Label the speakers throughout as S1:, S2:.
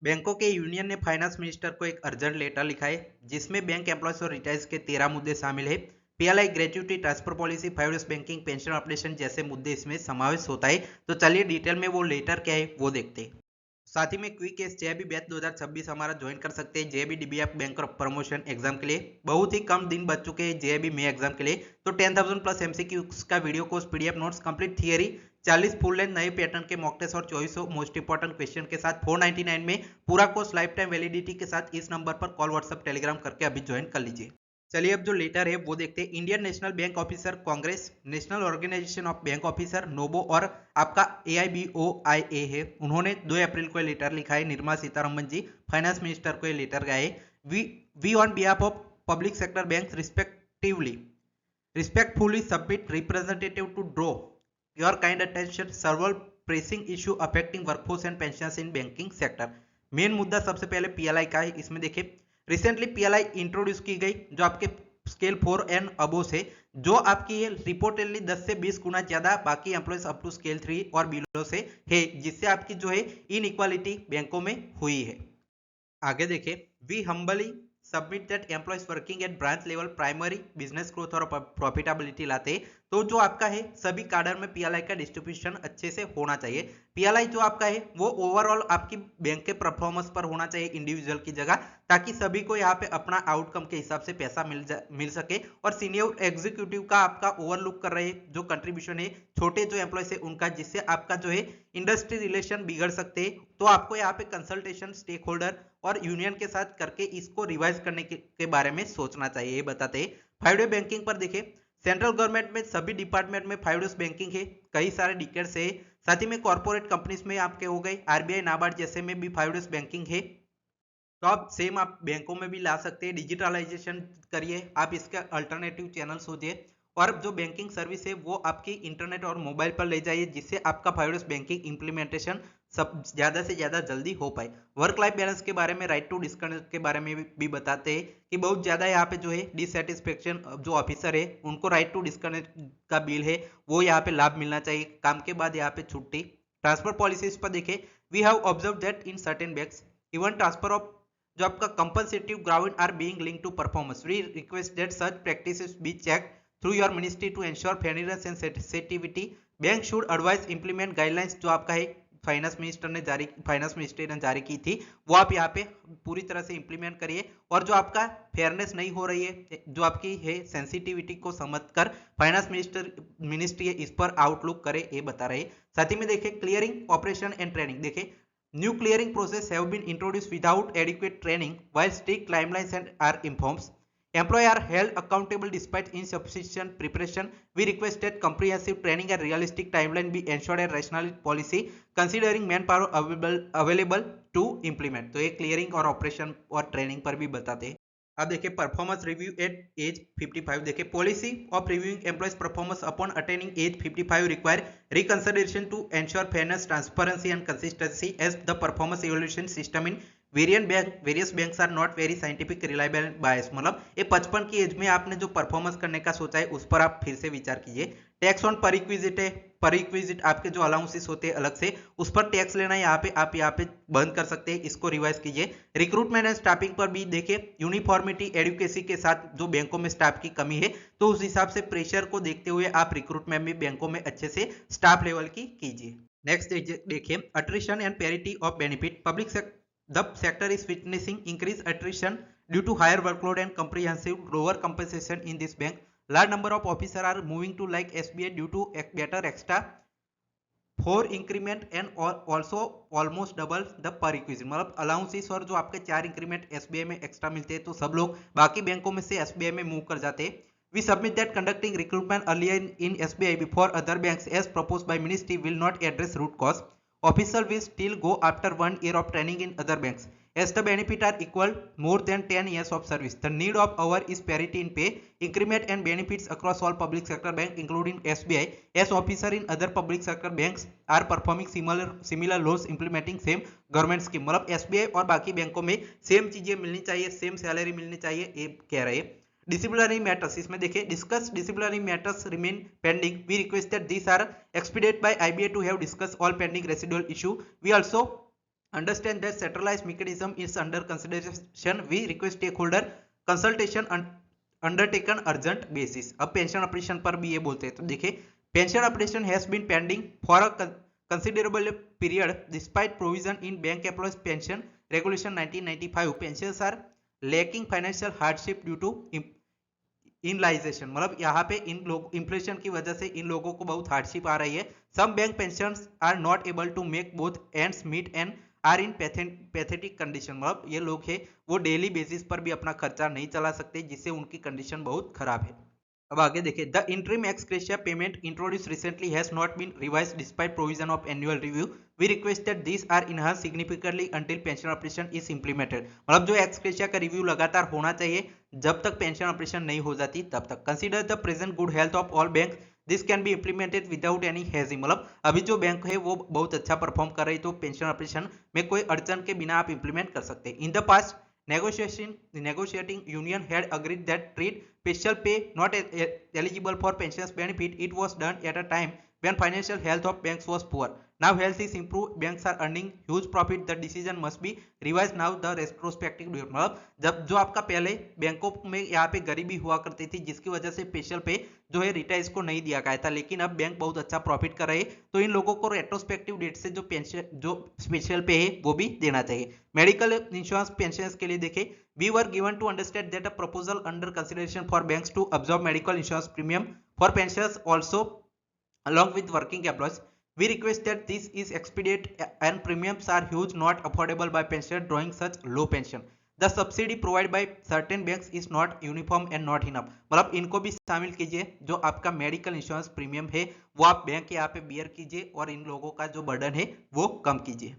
S1: बैंकों के यूनियन ने फाइनेंस मिनिस्टर को एक अर्जेंट लेटर लिखा है जिसमें बैंक एम्प्लॉयज और रिटायर्स के 13 मुद्दे शामिल है। PLI gratuity transfer policy 5 banking pension updation जैसे मुद्दे इसमें समावेश होता है। तो चलिए डिटेल में वो लेटर क्या है वो देखते हैं। साथ ही में क्विक केस जेबी बैच 2026 हमारा ज्वाइन कर सकते हैं जेबी डीबीएफ बैंक प्रमोशन एग्जाम के लिए। बहुत ही कम दिन बच चुके हैं जेबी में एग्जाम के लिए। तो 10,000 प्लस एमसीक्यू का video course PDF notes complete theory 40 full length नए पैटर्न के मॉक टेस्ट और 2400 मोस्ट इंपॉर्टेंट क्वेश्चन के साथ 499 में पूरा कोर्स लाइफ टाइम वैलिडिटी के साथ इस नंबर पर कॉल व्हाट्सएप टेलीग्राम करके अभी ज्वाइन कर लीजिए। चलिए अब जो लेटर है वो देखते हैं। Indian national bank officer congress, national organisation of bank officer NOBO और आपका AIBOIA है, उन्होंने 2 अप्रैल को लेटर लिखा है। निर्मला सीतारमन जी फाइनेंस मिनिस्टर को ये लेटर गया है। We on behalf of public sector bank respectfully submit representative to draw your kind attention several pressing issue affecting workforce and pensions in banking sector। Main मुद्दा सबसे पहले पीएलआई का है। इसमें देखिए रिसेंटली पीएलआई इंट्रोड्यूस की गई जो आपके स्केल 4 एंड अबो से, जो आपकी ये रिपोर्टेडली 10 से 20 गुना ज्यादा बाकी एम्प्लॉयज अप टू स्केल 3 और बिलो से है, जिससे आपकी जो है इनइक्वालिटी बैंकों में हुई है। आगे देखिए we humbly submit that employees working at branch level primary business growth और प्रॉफिटेबिलिटी लाते, तो जो आपका है सभी कार्डर में पीएलआई का डिस्ट्रीब्यूशन अच्छे से होना चाहिए। पीएलआई जो आपका है वो ओवरऑल आपकी बैंक के परफॉर्मेंस पर होना चाहिए इंडिविजुअल की जगह, ताकि सभी को यहाँ पे अपना आउटकम के हिसाब से पैसा मिल सके। और सीनियर एग्जीक्यूटिव का आपका ओवरलुक कर रहे जो कंट्रीब्यूशन है छोटे जो एम्प्लॉयज है उनका, जिससे आपका जो है इंडस्ट्री रिलेशन बिगड़ सकते हैं। तो आपको यहाँ पे कंसल्टेशन स्टेक होल्डर और यूनियन के साथ करके इसको रिवाइज करने के बारे में सोचना चाहिए, ये बताते हैं। 5 बैंकिंग पर देखें सेंट्रल गवर्नमेंट में सभी डिपार्टमेंट में 5 बैंकिंग है, कई सारे डिकेट्स है। साथ ही में कॉर्पोरेट कंपनीज में आपके हो गए आरबीआई नाबार्ड जैसे में भी 5 बैंकिंग है। तो आप सेम आप बैंकों में भी ला सकते हैं। डिजिटलाइजेशन करिए, आप इसके अल्टरनेटिव चैनल सोचिए और जो बैंकिंग सर्विस है वो आपकी इंटरनेट और मोबाइल पर ले जाइए, जिससे आपका 5 बैंकिंग इंप्लीमेंटेशन सब ज्यादा से ज्यादा जल्दी हो पाए। वर्क लाइफ बैलेंस के बारे में राइट टू डिस्कनेक्ट के बारे में भी बताते हैं कि बहुत ज्यादा यहाँ पे जो है डिससेटिस्फेक्शन जो ऑफिसर है उनको राइट टू डिस्कनेक्ट का बिल है वो यहाँ पे लाभ मिलना चाहिए, काम के बाद यहाँ पे छुट्टी। ट्रांसफर पॉलिसीज पर देखें we have observe that in certain banks even transfer of जो आपका compensative ground are being linked to performance. We request that such practices be check through your ministry to ensure fairness and sensitivity. Bank should advise implement guidelines जो आपका है finance ministry ने जारी की थी वो आप यहाँ पे पूरी तरह से इंप्लीमेंट करिए। और जो आपका फेयरनेस नहीं हो रही है जो आपकी है सेंसिटिविटी को समझकर फाइनेंस मिनिस्ट्री इस पर आउटलुक करे, ये बता रहे। साथ ही में देखिए क्लियरिंग ऑपरेशन एंड ट्रेनिंग देखिए new clearing process have been introduced without adequate training while strict timelines and are informed. Employees are held accountable despite insufficient preparation. We request that comprehensive training and realistic timeline be ensured and rational policy considering manpower available to implement। तो ये clearing और operation और training पर भी बताते हैं। अब देखिए परफॉर्मेंस रिव्यू एट एज 55 देखिए policy of reviewing employees performance upon attaining age 55 require reconsideration to ensure fairness transparency and consistency as the performance evaluation system in various banks are not very scientific reliable bias. मतलब ये 55 की as में आपने जो performance करने का सोचा है उस पर आप फिर से विचार कीजिए। टैक्स ऑन परिक्विजिट है, परिक्विजिट आपके जो अलाउंसेस होते हैं अलग से उस पर टैक्स लेना यहाँ पे आप यहाँ पे बंद कर सकते हैं, इसको रिवाइज कीजिए। रिक्रूटमेंट एंड स्टाफिंग पर भी देखिए यूनिफॉर्मिटी एडुकेसी के साथ जो बैंकों में स्टाफ की कमी है तो उस हिसाब से प्रेशर को देखते हुए आप रिक्रूटमेंट भी बैंकों में अच्छे से स्टाफ लेवल की कीजिए। नेक्स्ट देखिए attrition and parity of benefit public the sector is witnessing increased attrition due to higher workload and comprehensive lower compensation in this bank. Large number of officers are moving to like SBI due to better extra for increment and also almost double the per requisite। मतलब allowances और जो आपके 4 increment SBI में extra मिलते हैं तो सब लोग बाकी बैंकों में से एसबीआई में मूव कर जाते हैं। We submit that conducting recruitment earlier in SBI before other banks as proposed by ministry will not address root cause. Official will still go after 1 year of training in other banks as the benefit are equal more than 10 years of service. The need of our is parity in pay, increment and benefits across all public sector banks including SBI as officer in other public sector banks are performing similar laws implementing same government scheme। मतलब SBI और बाकी बैंकों में same चीजें मिलनी चाहिए, same salary मिलनी चाहिए, ये कह रहे हैं। डिसिप्लिनरी मैटर्स इसमें देखिए discuss disciplinary matters remain pending. We request that these are expedited by IBA to have discussed all pending residual issue. We also Understand that centralized mechanism is under consideration. We request stakeholder consultation undertaken urgent basis. अब pension operation पर भी ये बोलते हैं, तो देखिए pension operation has been pending for a considerable period despite provision in bank employees pension regulation 1995. pensions are lacking financial hardship due to इनलाइजेशन, मतलब यहाँ पे इन लोग इन्फ्लेशन की वजह से इन लोगों को बहुत हार्डशिप आ रही है. Some bank pensioners are not able to make both ends meet and are in pathetic condition, मतलब ये लोग है वो डेली बेसिस पर भी अपना खर्चा नहीं चला सकते, जिससे उनकी कंडीशन बहुत खराब है. अब आगे देखिए, the interim ex gratia payment introduce recently has not been revised despite provision of annual review. We request that this are enhance significantly until pension operation is implemented. मतलब जो एक्स ग्रेशिया का review लगातार होना चाहिए, जब तक pension operation नहीं हो जाती तब तक. Consider the present good health of all bank, this can be implemented without any hedging. मतलब अभी जो बैंक है वो बहुत अच्छा परफॉर्म कर रही, तो पेंशन ऑपरेशन में कोई अड़चन के बिना आप इंप्लीमेंट कर सकते हैं. In the past negotiating union had agreed that treat special pay not eligible for pensions benefit. It was done at a time when financial health of banks was poor. Now health is improved, banks are earning huge profit. The decision must be revised now. The retrospective, मतलब जब जो आपका पहले बैंकों में यहाँ पे गरीबी हुआ करती थी, जिसकी वजह से स्पेशल पे जो है रिटायर्स को नहीं दिया गया था, लेकिन अब बैंक बहुत अच्छा प्रॉफिट कर रहे हैं, तो इन लोगों को रेट्रोस्पेक्टिव डेट से जो पेंशन जो स्पेशल पे है वो भी देना चाहिए. मेडिकल इंश्योरेंस पेंशन के लिए देखें, we were given to understand that a proposal under consideration for banks to absorb medical insurance premium for pensioners also along with working employees. We request that this is expedite and premiums are huge, not affordable by pensioners drawing such low pension. The subsidy provided by certain banks is not uniform and not enough. मतलब इनको भी शामिल कीजिए. जो आपका medical insurance premium है वो आप बैंक के यहाँ पे बियर कीजिए और इन लोगों का जो बर्डन है वो कम कीजिए.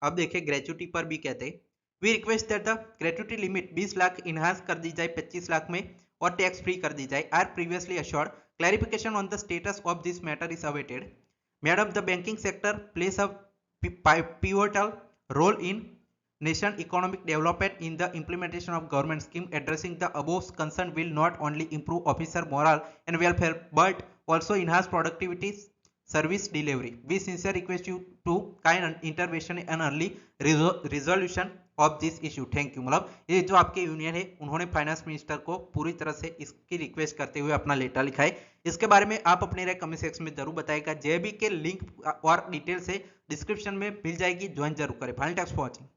S1: अब देखिए ग्रेचुटी पर भी कहते हैं, we request that the gratuity limit 20 lakh enhance कर दी जाए 25 लाख में और टैक्स फ्री कर दी जाए. Are previously assured. Clarification on the status of this matter is awaited. Madam, the banking sector place a pivotal role in nation economic development. In the implementation of government scheme addressing the above concern will not only improve officer morale and welfare but also enhance productivity, service delivery. We sincerely request you to kind intervention and early resolution of this issue. Thank you. मतलब ये जो आपके union है उन्होंने finance minister को पूरी तरह से इसकी रिक्वेस्ट करते हुए अपना लेटर लिखा है. इसके बारे में आप अपने राय कमेंट सेक्शन में जरूर बताएगा. जेबी के लिंक और डिटेल से डिस्क्रिप्शन में मिल जाएगी, ज्वाइन जरूर करें. Final tax for watching.